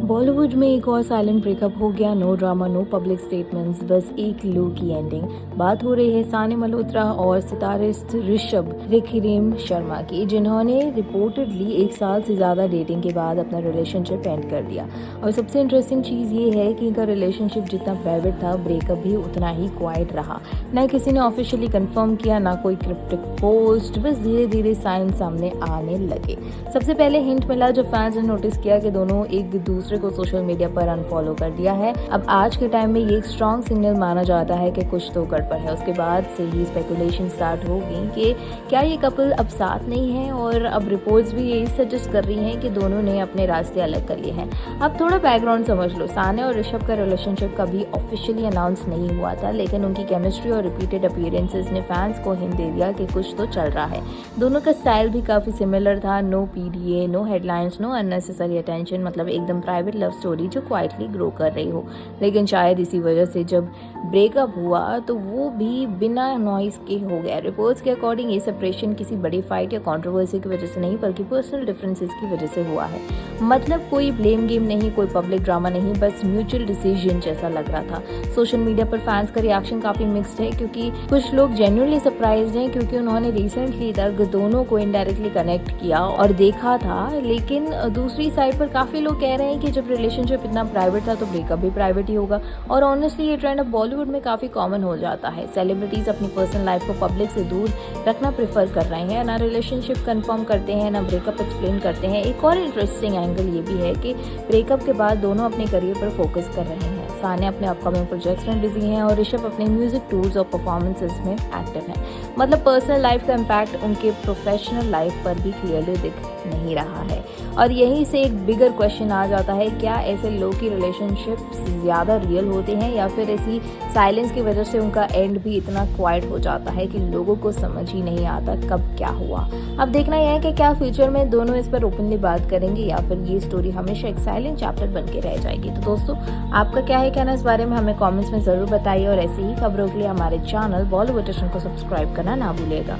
बॉलीवुड में एक और साइलेंट ब्रेकअप हो गया। No drama, no public statements, बस एक लो की एंडिंग। बात हो रही है सानी मल्होत्रा और सितारिस्ट ऋषभ रिखिरेम शर्मा की, जिन्होंने रिपोर्टेडली 1 साल से ज्यादा डेटिंग के बाद अपना रिलेशनशिप एंड कर दिया। और सबसे इंटरेस्टिंग चीज ये है कि इनका रिलेशनशिप जितना प्राइवेट था, ब्रेकअप भी उतना ही क्वाइट रहा। ना किसी ने ऑफिशियली कंफर्म किया, ना कोई क्रिप्टिक पोस्ट, बस धीरे धीरे साइन सामने आने लगे। सबसे पहले हिंट मिला जब फैंस ने नोटिस किया कि दोनों एक दूसरे को सोशल मीडिया पर अनफॉलो कर दिया है। अब आज के टाइम में ये एक स्ट्रॉन्ग सिग्नल माना जाता है कि कुछ तो गड़बड़ है। उसके बाद से ही स्पेकुलेशन स्टार्ट हो गई कि क्या ये कपल अब साथ नहीं है, और अब रिपोर्ट्स भी यही सजेस्ट कर रही हैं कि दोनों ने अपने रास्ते अलग कर लिए हैं। अब थोड़ा बैकग्राउंड समझ लो। सानिया और ऋषभ का रिलेशनशिप कभी ऑफिशियली अनाउंस नहीं हुआ था, लेकिन उनकी केमिस्ट्री और रिपीटेड अपीयरेंसेस ने फैंस को हिंट दे दिया कि कुछ तो चल रहा है। दोनों का स्टाइल भी काफी सिमिलर था। No PDA, no headlines, no unnecessary attention, मतलब एकदम प्राइवेट लव स्टोरी जो क्वाइटली ग्रो कर रही हो। लेकिन शायद इसी वजह से जब ब्रेकअप हुआ तो वो भी बिना नॉइस के हो गया। रिपोर्ट्स के अकॉर्डिंग ये सेपरेशन किसी बड़ी फाइट या कंट्रोवर्सी की वजह से नहीं, बल्कि पर्सनल डिफरेंसेस की वजह से हुआ है। मतलब कोई ब्लेम गेम नहीं, कोई पब्लिक ड्रामा नहीं, बस म्यूचुअल डिसीजन जैसा लग रहा था। सोशल मीडिया पर फैंस का रिएक्शन काफी मिक्स्ड है, क्योंकि कुछ लोग जेन्युइनली सरप्राइज्ड हैं क्योंकि उन्होंने रिसेंटली तक दोनों को इनडायरेक्टली कनेक्ट किया और देखा था। लेकिन दूसरी साइड पर काफी लोग कह रहे हैं कि जब रिलेशनशिप इतना प्राइवेट था तो ब्रेकअप भी प्राइवेट ही होगा। और ऑनेस्टली ये ट्रेंड अब बॉलीवुड में काफी कॉमन हो जाता है। सेलिब्रिटीज अपनी पर्सनल लाइफ को पब्लिक से दूर रखना प्रेफर कर रहे हैं, ना रिलेशनशिप कंफर्म करते हैं, ना ब्रेकअप एक्सप्लेन करते हैं। एक और इंटरेस्टिंग एंगल ये भी है कि ब्रेकअप के बाद दोनों अपने करियर पर फोकस कर रहे हैं। सानिया अपने अपकमिंग प्रोजेक्ट्स में बिजी हैं और ऋषभ अपने म्यूजिक टूर्स और परफॉर्मेंसेस में एक्टिव हैं। मतलब पर्सनल लाइफ का इम्पैक्ट उनके प्रोफेशनल लाइफ पर भी क्लियरली दिख नहीं रहा है। और यहीं से एक बिगर क्वेश्चन आ जाता है, क्या ऐसे लोग की रिलेशनशिप ज़्यादा रियल होते हैं, या फिर ऐसी साइलेंस की वजह से उनका एंड भी इतना क्वाइट हो जाता है कि लोगों को समझ ही नहीं आता कब क्या हुआ। अब देखना यह है कि क्या फ्यूचर में दोनों इस पर ओपनली बात करेंगे, या फिर ये स्टोरी हमेशा एक साइलेंट चैप्टर बन के रह जाएगी। तो दोस्तों, आपका क्या है कहना इस बारे में, हमें कमेंट्स में ज़रूर बताइए। और ऐसी ही खबरों के लिए हमारे चैनल बॉलीवुड टेशन को सब्सक्राइब करना ना भूलिएगा।